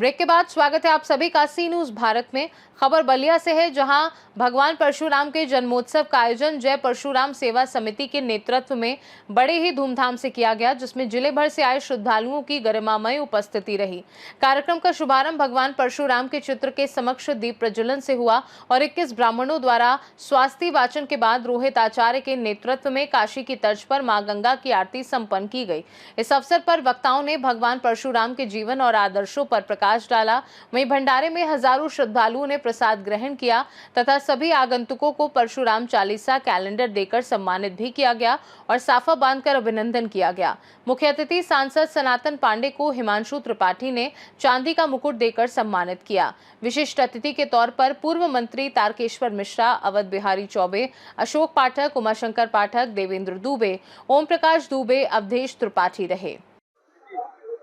Break के बाद स्वागत है आप सभी का सी न्यूज भारत में। खबर बलिया से है, जहां भगवान परशुराम के जन्मोत्सव का आयोजन जय परशुराम सेवा समिति के नेतृत्व में बड़े ही धूमधाम से किया गया, जिसमें जिले भर से आए श्रद्धालुओं की गरिमामय उपस्थिति रही। कार्यक्रम का शुभारंभ भगवान परशुराम के चित्र के समक्ष दीप प्रज्वलन से हुआ और 21 ब्राह्मणों द्वारा स्वास्ति वाचन के बाद रोहित आचार्य के नेतृत्व में काशी की तर्ज पर मां गंगा की आरती संपन्न की गई। इस अवसर पर वक्ताओं ने भगवान परशुराम के जीवन और आदर्शों पर प्रकाश डाला। वहीं भंडारे में हजारों श्रद्धालुओं ने प्रसाद ग्रहण किया तथा सभी आगंतुकों को परशुराम चालीसा कैलेंडर देकर सम्मानित भी किया गया और साफा बांधकर अभिनंदन किया गया। मुख्य अतिथि सांसद सनातन पांडे को हिमांशु त्रिपाठी ने चांदी का मुकुट देकर सम्मानित किया। विशिष्ट अतिथि के तौर पर पूर्व मंत्री तारकेश्वर मिश्रा, अवध बिहारी चौबे, अशोक पाठक, उमाशंकर पाठक, देवेंद्र दुबे, ओम प्रकाश दुबे, अवधेश त्रिपाठी रहे। आज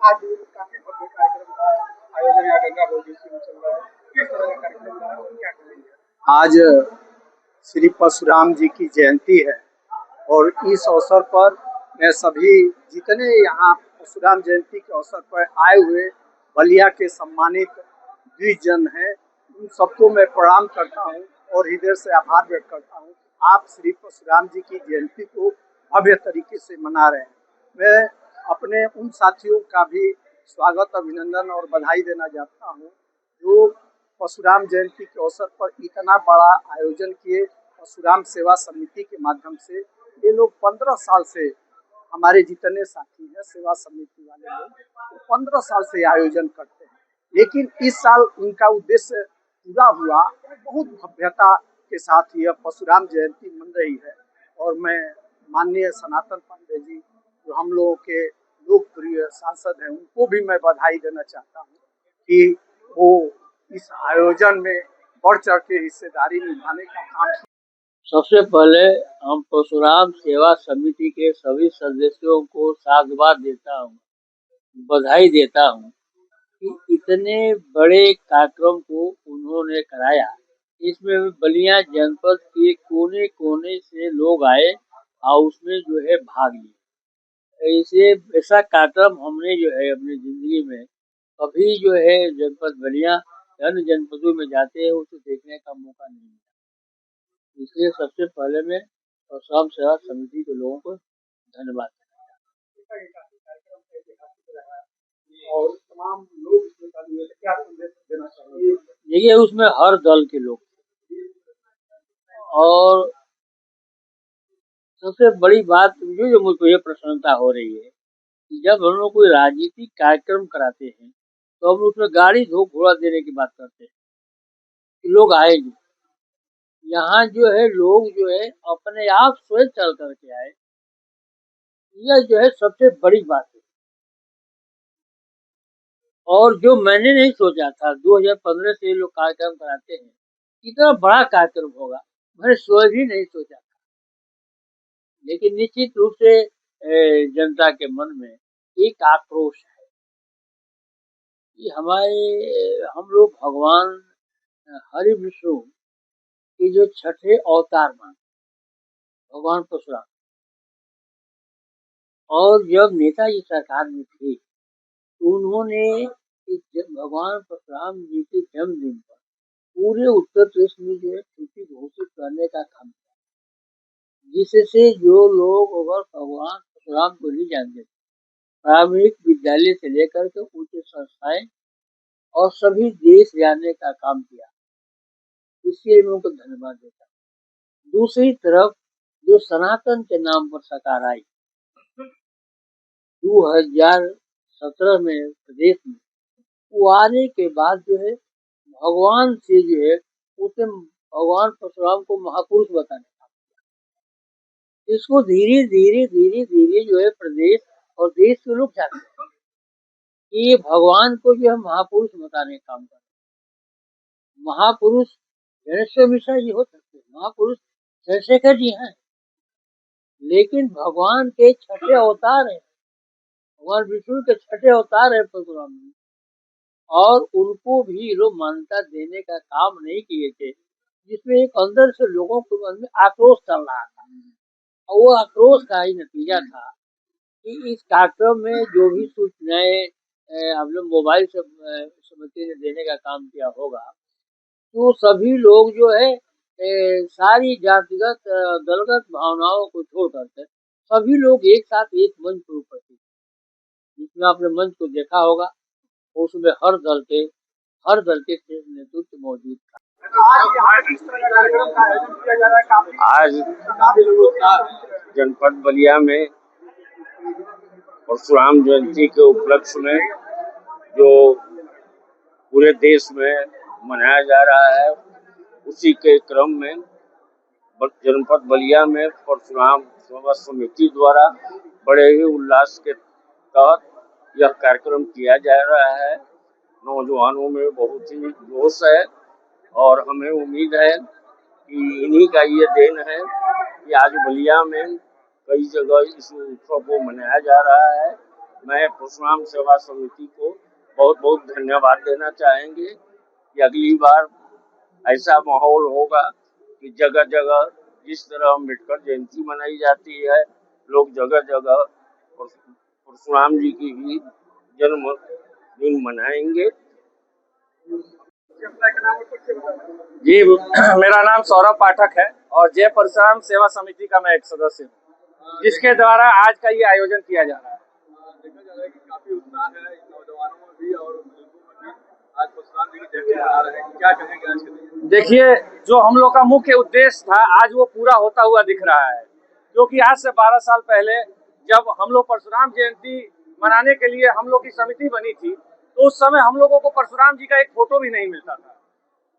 काफी भव्य कार्यक्रम का आयोजन यहाँ गंगा भोजपुरी में चल रहा है। किस तरह का कार्यक्रम रहा है और क्या करेंगे? आज श्री परशुराम जी की जयंती है और इस अवसर पर मैं सभी जितने यहाँ परशुराम जयंती के अवसर पर आए हुए बलिया के सम्मानित द्विजजन हैं, उन सबको मैं प्रणाम करता हूँ और हृदय से आभार व्यक्त करता हूँ। आप श्री परशुराम जी की जयंती को भव्य तरीके से मना रहे हैं। मैं अपने उन साथियों का भी स्वागत, अभिनंदन और बधाई देना चाहता हूँ जो परशुराम जयंती के अवसर पर इतना बड़ा आयोजन किए। परशुराम सेवा समिति के माध्यम से ये लोग 15 साल से, हमारे जितने साथी हैं सेवा समिति वाले लोग 15 साल से आयोजन करते हैं, लेकिन इस साल उनका उद्देश्य पूरा हुआ। बहुत भव्यता के साथ यह परशुराम जयंती मन रही है और मैं माननीय सनातन पांडे जी जो हम लोगों के लोकप्रिय सांसद हैं, उनको भी मैं बधाई देना चाहता हूँ कि वो इस आयोजन में बढ़ चढ़ के हिस्सेदारी निभाने का काम। सबसे पहले हम परशुराम सेवा समिति के सभी सदस्यों को साधुवाद देता हूँ, बधाई देता हूँ कि इतने बड़े कार्यक्रम को उन्होंने कराया। इसमें बलिया जनपद के कोने कोने से लोग आए और उसमें जो है भाग लिए। ऐसा कार्यक्रम हमने जो है अपनी जिंदगी में कभी जो है जनपद बलिया अन्य जनपदों में जाते हैं उसे देखने का मौका नहीं मिला। इसलिए सबसे पहले मैं परशुराम सेवा समिति के लोगों को धन्यवाद और तमाम लोग इसमें शामिल हुए, क्या संदेश देना चाहिए? देखिए, उसमें हर दल के लोग और सबसे बड़ी बात जो मुझको ये प्रसन्नता हो रही है कि जब हम लोग कोई राजनीतिक कार्यक्रम कराते हैं तो हम उसमें गाड़ी घोड़ा देने की बात करते हैं कि लोग आएंगे। यहाँ जो है लोग जो है अपने आप स्वयं चल करके आए, यह जो है सबसे बड़ी बात है। और जो मैंने नहीं सोचा था 2015 से ये लोग कार्यक्रम कराते हैं, इतना बड़ा कार्यक्रम होगा मैंने स्वयं भी नहीं सोचा था। लेकिन निश्चित रूप से जनता के मन में एक आक्रोश है कि हम लोग भगवान हरि विष्णु के जो छठे अवतार मान भगवान परशुराम, और जब नेताजी सरकार में थे उन्होंने भगवान परशुराम जी के जन्मदिन पर पूरे उत्तर प्रदेश में जो है छुट्टी घोषित करने का काम किया, जिससे जो लोग अगर भगवान परशुराम को नहीं जानते, प्राथमिक विद्यालय से लेकर के उच्च संस्थाएं और सभी देश जानने का काम किया। इसलिए मैं उनको धन्यवाद देता हूँ। दूसरी तरफ जो सनातन के नाम पर सरकार आई 2017 में प्रदेश में, वो आने के बाद जो है भगवान से जो है उसने भगवान परशुराम को महापुरुष बताने का किया। इसको धीरे धीरे जो है प्रदेश और देश के लोग जानते हैं कि ये भगवान को जो है महापुरुष बताने का काम कर रहे। महापुरुष गणेश्वर मिश्रा जी हो सकते हैं, महापुरुष चंद्रशेखर जी हैं, लेकिन भगवान के छठे अवतार है, भगवान विष्णु के छठे अवतार है परशुराम जी, और उनको भी लोग मान्यता देने का काम नहीं किए थे, जिसमें एक अंदर से लोगों के मन में आक्रोश चल रहा था। और वो आक्रोश का ही नतीजा था कि इस कार्यक्रम में जो भी सूचनाएं हम लोग मोबाइल से समिति ने देने का काम किया होगा, तो सभी लोग जो है सारी जातिगत दलगत भावनाओं को छोड़ करके सभी लोग एक साथ एक मंच पर उपस्थित, जिसमें आपने मंच को देखा होगा, उसमें हर दल के नेतृत्व मौजूद था। आज जनपद बलिया में परशुराम जयंती के उपलक्ष्य में जो पूरे देश में मनाया जा रहा है, उसी के क्रम में जनपद बलिया में परशुराम सेवा समिति द्वारा बड़े ही उल्लास के तहत यह कार्यक्रम किया जा रहा है। नौजवानों में बहुत ही जोश है और हमें उम्मीद है कि इन्हीं का ये देन है कि आज बलिया में कई जगह इस उत्सव को मनाया जा रहा है। मैं परशुराम सेवा समिति को बहुत बहुत धन्यवाद देना चाहेंगे कि अगली बार ऐसा माहौल होगा कि जगह जगह जिस तरह अम्बेडकर जयंती मनाई जाती है, लोग जगह जगह परशुराम जी की भी जन्मदिन मनाएंगे। जी, मेरा नाम सौरभ पाठक है और जय परशुराम सेवा समिति का मैं एक सदस्य हूँ, जिसके द्वारा आज का ये आयोजन किया जा रहा है। देखा जा रहा है कि काफी उत्साह है नौजवानों में भी और बुजुर्गों में भी। आज परशुराम जी की जयंती मना रहे हैं, क्या कहेंगे आज के दिन? देखिए, जो हम लोग का मुख्य उद्देश्य था आज वो पूरा होता हुआ दिख रहा है, क्योंकि आज से 12 साल पहले जब हम लोग परशुराम जयंती मनाने के लिए हम लोग की समिति बनी थी, तो उस समय हम लोगों को परशुराम जी का एक फोटो भी नहीं मिलता था।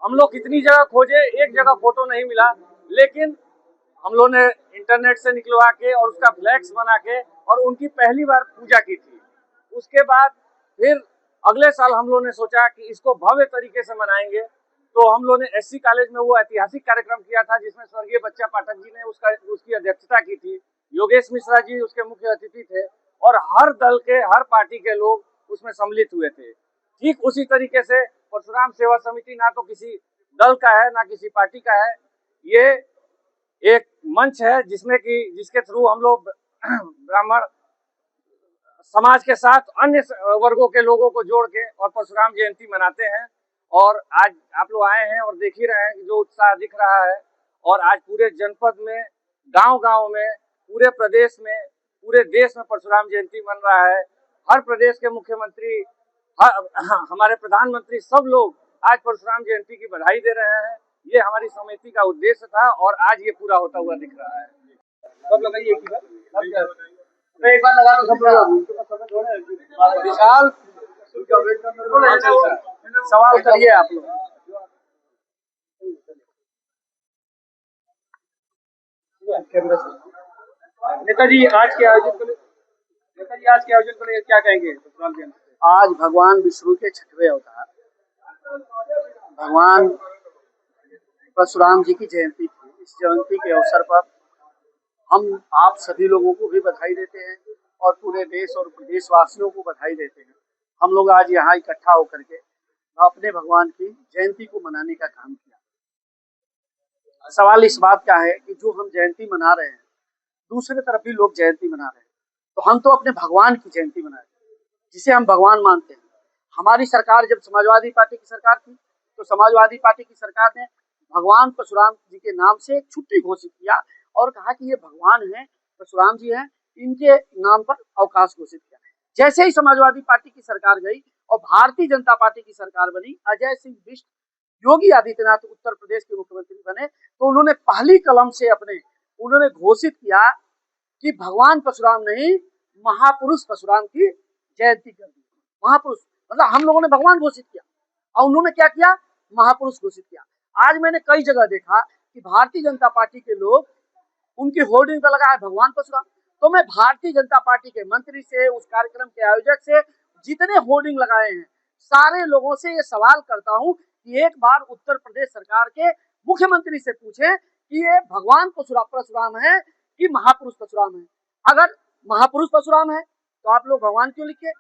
हम लोग कितनी जगह खोजे, एक जगह फोटो नहीं मिला, लेकिन हम लोग ने इंटरनेट से निकलवा के और उसका फ्लैक्स बना के और उनकी पहली बार पूजा की थी। उसके बाद फिर अगले साल हम लोग ने सोचा कि इसको भव्य तरीके से मनाएंगे, तो हम लोग ने एससी कॉलेज में वो ऐतिहासिक कार्यक्रम किया था जिसमें स्वर्गीय बच्चा पाठक जी ने उसकी अध्यक्षता की थी। योगेश मिश्रा जी उसके मुख्य अतिथि थे और हर दल के, हर पार्टी के लोग उसमें सम्मिलित हुए थे। ठीक उसी तरीके से परशुराम सेवा समिति ना तो किसी दल का है ना किसी पार्टी का है, ये एक मंच है जिसके थ्रू हम लोग ब्राह्मण समाज के साथ अन्य वर्गों के लोगों को जोड़ के और परशुराम जयंती मनाते हैं। और आज आप लोग आए हैं और देख ही रहे हैं कि जो उत्साह दिख रहा है, और आज पूरे जनपद में, गांव-गांव में, पूरे प्रदेश में, पूरे देश में परशुराम जयंती मन रहा है। हर प्रदेश के मुख्यमंत्री, हमारे प्रधानमंत्री, सब लोग आज परशुराम जयंती की बधाई दे रहे हैं। ये हमारी समिति का उद्देश्य था और आज ये पूरा होता हुआ दिख रहा है। सब लगाइए एक बार लगा दो सब लोग। विशाल सवाल करिए आप लोग। नेताजी आज के आयोजन को लेकर क्या कहेंगे? आज भगवान विष्णु के 6वें अवतार भगवान परशुराम जी की जयंती थी। इस जयंती के अवसर पर हम आप सभी लोगों को भी बधाई देते हैं और पूरे देश और प्रदेशवासियों को बधाई देते हैं। हम लोग आज यहाँ इकट्ठा होकर के अपने भगवान की जयंती को मनाने का काम किया। सवाल इस बात का है कि जो हम जयंती मना रहे हैं, दूसरे तरफ भी लोग जयंती मना रहे हैं, तो हम तो अपने भगवान की जयंती मना रहे हैं, जिसे हम भगवान मानते हैं। हमारी सरकार जब समाजवादी पार्टी की सरकार थी, तो समाजवादी पार्टी की सरकार ने भगवान परशुराम जी के नाम से एक छुट्टी घोषित किया और कहा कि ये भगवान हैं, परशुराम जी हैं, इनके नाम पर अवकाश घोषित किया। जैसे ही समाजवादी पार्टी की सरकार गई और भारतीय जनता पार्टी की सरकार बनी, अजय सिंह बिष्ट, योगी आदित्यनाथ उत्तर प्रदेश के मुख्यमंत्री बने, तो उन्होंने पहली कलम से उन्होंने घोषित किया कि भगवान परशुराम नहीं, महापुरुष परशुराम की जयंती कर दी। महापुरुष मतलब हम लोगों ने भगवान घोषित किया और उन्होंने क्या किया? महापुरुष घोषित किया। आज मैंने कई जगह देखा कि भारतीय जनता पार्टी के लोग, उनकी होर्डिंग पर लगा है भगवान परशुराम। तो मैं भारतीय जनता पार्टी के मंत्री से, उस कार्यक्रम के आयोजक से, जितने होर्डिंग लगाए हैं, सारे लोगों से ये सवाल करता हूं कि एक बार उत्तर प्रदेश सरकार के मुख्यमंत्री से पूछे कि ये भगवान परशुराम है कि महापुरुष परशुराम है। अगर महापुरुष परशुराम है तो आप लोग भगवान क्यों लिखे?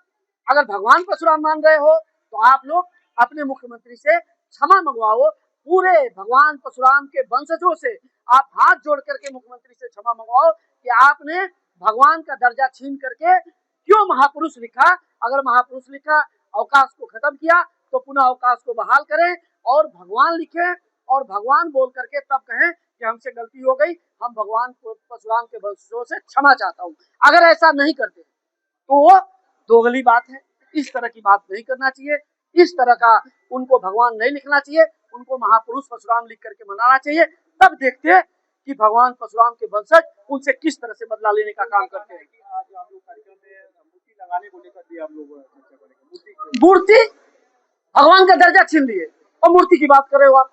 अगर भगवान परशुराम मान रहे हो तो आप लोग अपने मुख्यमंत्री से क्षमा मंगवाओ। पूरे भगवान परशुराम के वंशजों से आप हाथ जोड़ करके मुख्यमंत्री से क्षमा मंगवाओ कि आपने भगवान का दर्जा छीन करके क्यों महापुरुष लिखा। अगर महापुरुष लिखा अवकाश को खत्म किया तो पुनः अवकाश को बहाल करें और भगवान लिखे और भगवान बोल करके तब कहें कि हमसे गलती हो गई, हम भगवान परशुराम के वंशजों से क्षमा चाहता हूँ। अगर ऐसा नहीं करते तो वो दोगली बात है। इस तरह की बात नहीं करना चाहिए, इस तरह का उनको भगवान नहीं लिखना चाहिए, उनको महापुरुष परशुराम लिख करके मनाना चाहिए। तब देखते कि भगवान परशुराम के वंशज उनसे किस तरह से बदला लेने का काम करते हैं। आज आप लोग कार्यक्रम में मूर्ति लगाने को लेकर भी आप लोग चर्चा करेंगे। मूर्ति भगवान का दर्जा छीन लिए और मूर्ति की बात कर रहे हो आप।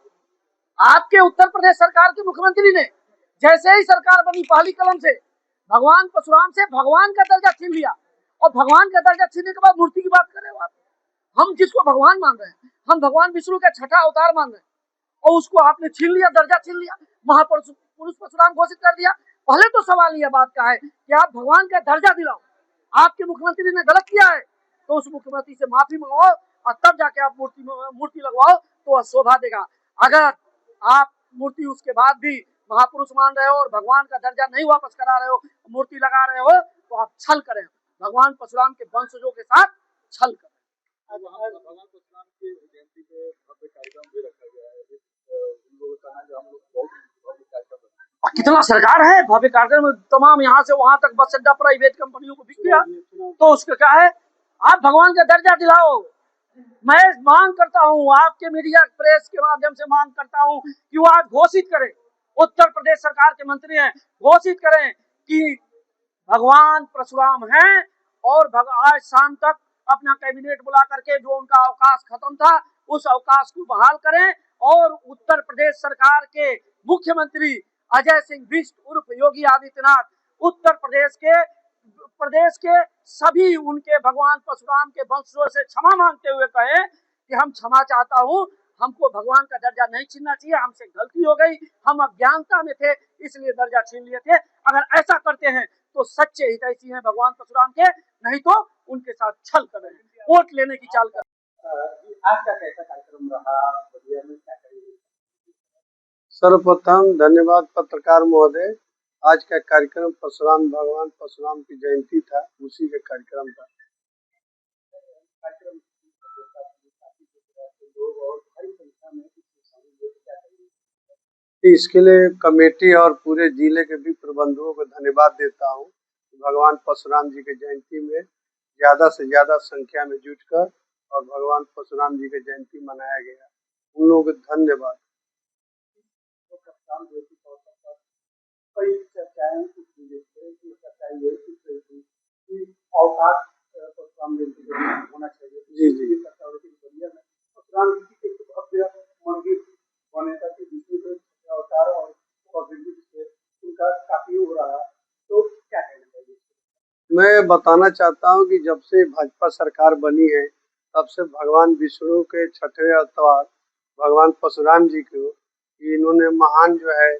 आपके उत्तर प्रदेश सरकार के मुख्यमंत्री ने जैसे ही सरकार बनी पहली कलम से भगवान परशुराम से भगवान का दर्जा छीन लिया और भगवान का दर्जा छीनने के बाद मूर्ति की बात कर रहे हो आप। हम जिसको भगवान मान रहे हैं, हम भगवान विष्णु का छठा अवतार मान रहे हैं और उसको आपने छीन लिया, दर्जा छीन लिया, महापुरुष परशुराम घोषित कर दिया। पहले तो सवाल यह बात का है कि आप भगवान का दर्जा दिलाओ। आपके मुख्यमंत्री ने गलत किया है तो उस मुख्यमंत्री से माफी मंगाओ और तब जाके आप मूर्ति लगवाओ तो शोभा देगा। अगर आप मूर्ति उसके बाद भी महापुरुष मान रहे हो और भगवान का दर्जा नहीं वापस करा रहे हो, मूर्ति लगा रहे हो, तो आप छल करें, भगवान परशुराम के वंशजों के साथ छल करें। भगवान परशुराम की जयंती पे भव्य कार्यक्रम भी रखा गया है। उन लोगों का जो हम लोग बहुत भव्य कार्यक्रम, कितना सरकार है भव्य कार्यक्रम, तमाम यहाँ से वहां तक बस अड्डा प्राइवेट कंपनियों को बिक गया तो उसका क्या है। आप भगवान का दर्जा दिलाओ। मैं मांग करता हूँ, आपके मीडिया प्रेस के माध्यम से मांग करता हूँ कि वो आज घोषित करें, उत्तर प्रदेश सरकार के मंत्री हैं, घोषित करें कि भगवान परशुराम हैं और आज शाम तक अपना कैबिनेट बुला करके जो उनका अवकाश खत्म था उस अवकाश को बहाल करें और उत्तर प्रदेश सरकार के मुख्यमंत्री अजय सिंह बिष्ट उर्फ योगी आदित्यनाथ उत्तर प्रदेश के सभी उनके भगवान परशुराम के वंशजों से क्षमा मांगते हुए कहे कि हम क्षमा चाहता हूं, हमको भगवान का दर्जा नहीं छीनना चाहिए, हमसे गलती हो गई, हम अज्ञानता में थे इसलिए दर्जा छीन लिए थे। अगर ऐसा करते हैं तो सच्चे हितैषी हैं भगवान परशुराम के, नहीं तो उनके साथ छल कर रहे हैं, वोट लेने की चाल कर। आज का कैसा कार्यक्रम रहा, बलिया में क्या करेंगे? सर्वप्रथम धन्यवाद पत्रकार महोदय। आज का कार्यक्रम भगवान परशुराम की जयंती था, उसी का कार्यक्रम था। इसके लिए कमेटी और पूरे जिले के भी प्रबंधकों को धन्यवाद देता हूँ। भगवान परशुराम जी के जयंती में ज़्यादा से ज़्यादा संख्या में जुटकर और भगवान परशुराम जी की जयंती मनाया गया, उन लोगों को धन्यवाद। कई चर्चाएं अवकाश परशुराम जयंती होना चाहिए। जी जी बलिया में परशुराम जी के भव्य मंदिर बने का विष्णु अवतार और उनका काफी हो रहा है, तो क्या कहना चाहिए? मैं बताना चाहता हूं कि जब से भाजपा सरकार बनी है तब से भगवान विष्णु के छठवें अवतार भगवान परशुराम जी को इन्होंने महान जो है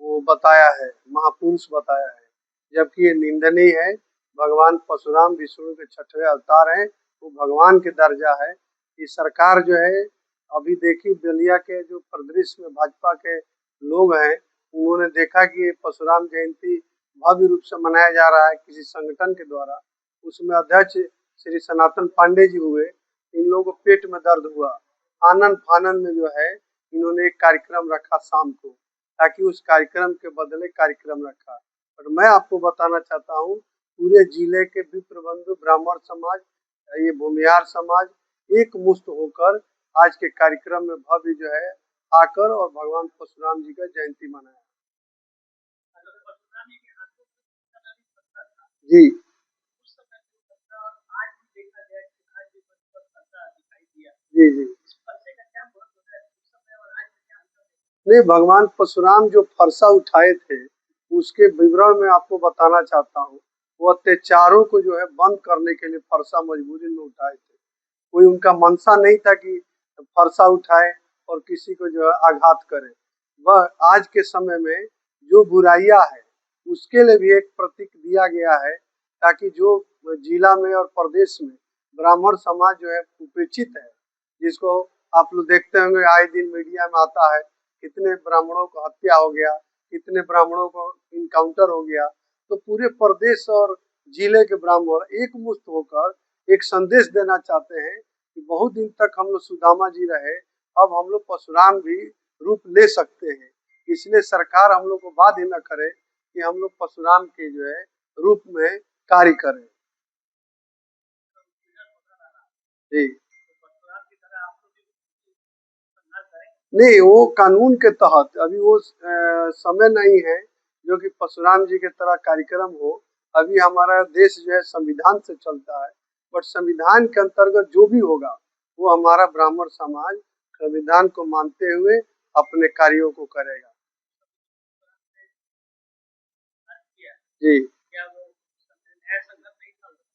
वो बताया है, महापुरुष बताया है, जबकि ये निंदनीय है। भगवान परशुराम विष्णु के छठवें अवतार हैं, वो भगवान के दर्जा है। ये सरकार जो है अभी देखी बलिया के जो परिदृश्य में भाजपा के लोग हैं, उन्होंने देखा कि परशुराम जयंती भव्य रूप से मनाया जा रहा है किसी संगठन के द्वारा, उसमें अध्यक्ष श्री सनातन पांडे जी हुए। इन लोगों को पेट में दर्द हुआ, आनंद फानंद में जो है इन्होंने एक कार्यक्रम रखा शाम को, ताकि उस कार्यक्रम के बदले कार्यक्रम रखा। और मैं आपको बताना चाहता हूँ पूरे जिले के विप्र बंधु ब्राह्मण समाज, ये भूमिहार समाज एक मुश्त होकर आज के कार्यक्रम में भव्य जो है आकर और भगवान परशुराम जी का जयंती मनाया। जी जी जी नहीं, भगवान परशुराम जो फरसा उठाए थे उसके विवरण में आपको बताना चाहता हूँ। वो अत्याचारों को जो है बंद करने के लिए फरसा मजबूरी में उठाए थे। कोई उनका मंशा नहीं था कि फरसा उठाए और किसी को जो है आघात करे। वह आज के समय में जो बुराइयां है उसके लिए भी एक प्रतीक दिया गया है, ताकि जो जिला में और प्रदेश में ब्राह्मण समाज जो है उपेक्षित है, जिसको आप लोग देखते होंगे आए दिन मीडिया में आता है, कितने ब्राह्मणों को हत्या हो गया, कितने ब्राह्मणों को इनकाउंटर हो गया। तो पूरे प्रदेश और जिले के ब्राह्मण एक मुश्त होकर एक संदेश देना चाहते हैं कि बहुत दिन तक हम लोग सुदामा जी रहे, अब हम लोग परशुराम भी रूप ले सकते हैं। इसलिए सरकार हम लोग को बाध्य न करे कि हम लोग परशुराम के जो है रूप में कार्य करें। जी नहीं, वो कानून के तहत अभी वो समय नहीं है जो कि परशुराम जी के तरह कार्यक्रम हो। अभी हमारा देश जो है संविधान से चलता है, बट संविधान के अंतर्गत जो भी होगा वो हमारा ब्राह्मण समाज संविधान को मानते हुए अपने कार्यों को करेगा। जी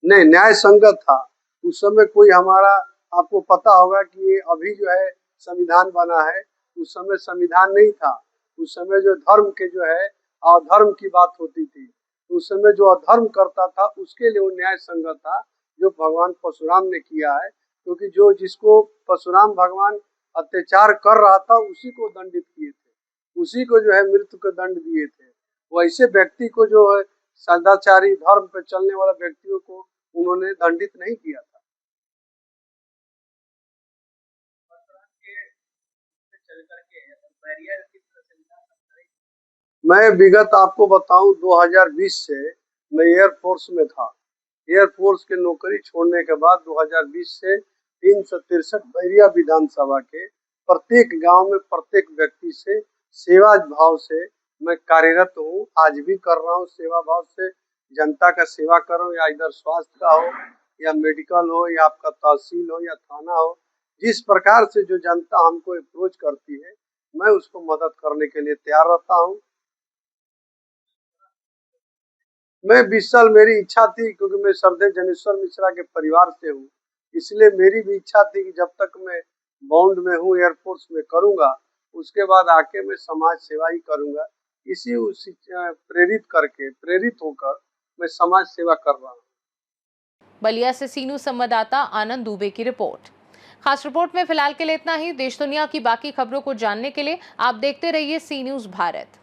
नहीं, न्याय संगत था उस समय। कोई हमारा, आपको पता होगा कि अभी जो है संविधान बना है, उस समय संविधान नहीं था। उस समय जो धर्म के जो है अधर्म की बात होती थी, उस समय जो अधर्म करता था उसके लिए वो न्याय संगत था जो भगवान परशुराम ने किया है। क्योंकि जो जिसको परशुराम भगवान अत्याचार कर रहा था उसी को दंडित किए थे, उसी को जो है मृत्यु का दंड दिए थे। वैसे व्यक्ति को जो है सदाचारी धर्म पर चलने वाला व्यक्तियों को उन्होंने दंडित नहीं किया था। मैं विगत आपको बताऊं 2020 से मैं एयरफोर्स में था। एयरफोर्स के नौकरी छोड़ने के बाद 2020 से 363 बैरिया विधानसभा के प्रत्येक गांव में प्रत्येक व्यक्ति से सेवा भाव से मैं कार्यरत हूं। आज भी कर रहा हूं सेवा भाव से, जनता का सेवा कर रहा हूं, या इधर स्वास्थ्य का हो या मेडिकल हो या आपका तहसील हो या थाना हो। जिस प्रकार से जो जनता हमको अप्रोच करती है मैं उसको मदद करने के लिए तैयार रहता हूँ। मैं 20 साल मेरी इच्छा थी, क्योंकि मैं सरदेव जनेश्वर मिश्रा के परिवार से हूँ, इसलिए मेरी भी इच्छा थी कि जब तक मैं बॉन्ड में हूँ एयरफोर्स में करूँगा, उसके बाद आके मैं समाज सेवा ही करूँगा। उसी प्रेरित होकर मैं समाज सेवा कर रहा हूँ। बलिया से सीनू संवाददाता आनंद दुबे की रिपोर्ट। खास रिपोर्ट में फिलहाल के लिए इतना ही। देश दुनिया की बाकी खबरों को जानने के लिए आप देखते रहिए सी न्यूज़ भारत।